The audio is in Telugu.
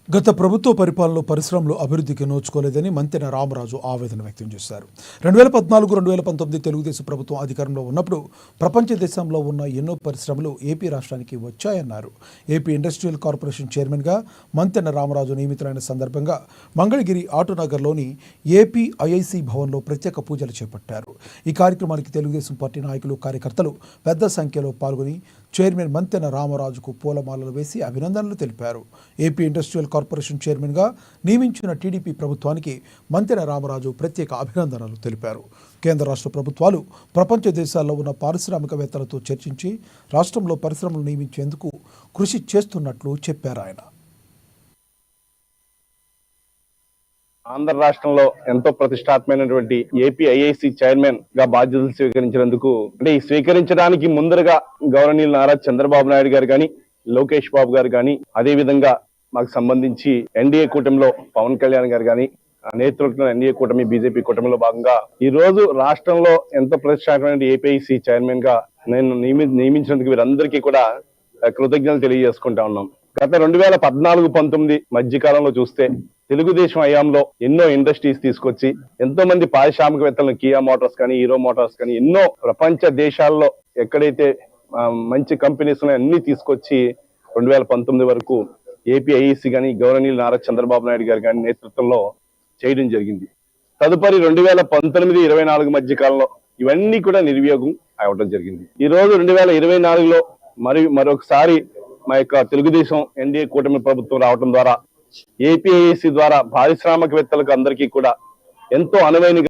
గత ప్రభుత్వ పరిపాలనలో పరిశ్రమలు అభివృద్ధికి నోచుకోలేదని మంతెన రామరాజు ఆవేదన వ్యక్తం చేశారు. 2014-2019 తెలుగుదేశం ప్రభుత్వం అధికారంలో ఉన్నప్పుడు ప్రపంచ దేశంలో ఉన్న ఎన్నో పరిశ్రమలు ఏపీ రాష్ట్రానికి వచ్చాయన్నారు. ఏపీ ఇండస్ట్రియల్ కార్పొరేషన్ చైర్మన్గా మంతెన రామరాజు నియమితులైన సందర్భంగా మంగళగిరి ఆటోనగర్లోని ఏపీ ఐఐసి భవన్లో ప్రత్యేక పూజలు చేపట్టారు. ఈ కార్యక్రమానికి తెలుగుదేశం పార్టీ నాయకులు, కార్యకర్తలు పెద్ద సంఖ్యలో పాల్గొని చైర్మన్ మంతెన రామరాజుకు పూలమాలలు వేసి అభినందనలు తెలిపారు. ఏపీ ఇండస్ట్రియల్ కార్పొరేషన్ చైర్మన్గా నియమించిన టీడీపీ ప్రభుత్వానికి మంతెన రామరాజు ప్రత్యేక అభినందనలు తెలిపారు. కేంద్ర రాష్ట్ర ప్రభుత్వాలు ప్రపంచ దేశాల్లో ఉన్న పారిశ్రామికవేత్తలతో చర్చించి రాష్ట్రంలో పరిశ్రమలు నియమించేందుకు కృషి చేస్తున్నట్లు చెప్పారు ఆయన. ఆంధ్ర రాష్ట్రంలో ఎంతో ప్రతిష్టాత్మకమైనటువంటి ఏపీ ఐఐసి చైర్మన్ గా బాధ్యతలు స్వీకరించినందుకు ఈ స్వీకరించడానికి ముందరగా గౌరవనీయులు నారా చంద్రబాబు నాయుడు గారు కానీ, లోకేష్ బాబు గారు కానీ, అదే విధంగా మాకు సంబంధించి ఎన్డీఏ కూటమిలో పవన్ కళ్యాణ్ గారు కానీ, నేతృత్వంలో ఎన్డీఏ కూటమి, బీజేపీ కూటమిలో భాగంగా ఈ రోజు రాష్ట్రంలో ఎంతో ప్రతిష్టాత్మకమైన ఏపీఐసి చైర్మన్ గా నేను నియమించినందుకు వీరందరికీ కూడా కృతజ్ఞతలు తెలియజేసుకుంటా ఉన్నాం. గత 2014-19 మధ్య కాలంలో చూస్తే తెలుగుదేశం హయాంలో ఎన్నో ఇండస్ట్రీస్ తీసుకొచ్చి ఎంతో మంది పారిశ్రామికవేత్తలను, కియా మోటార్స్ కానీ, హీరో మోటార్స్ కానీ, ఎన్నో ప్రపంచ దేశాల్లో ఎక్కడైతే మంచి కంపెనీస్ ఉన్నాయో అన్ని తీసుకొచ్చి 2019 వరకు ఏపీ ఐఐసి కానీ, గౌరవనీయులు నారా చంద్రబాబు నాయుడు గారు కానీ నేతృత్వంలో చేయడం జరిగింది. తదుపరి 2019-24 మధ్య కాలంలో ఇవన్నీ కూడా నిర్వియోగం అవడం జరిగింది. ఈ రోజు 2024లో మరొకసారి మా యొక్క తెలుగుదేశం ఎన్డీఏ కూటమి ప్రభుత్వం రావడం ద్వారా ఏపీఐసి ద్వారా పారిశ్రామికవేత్తలకు అందరికీ కూడా ఎంతో అనువైన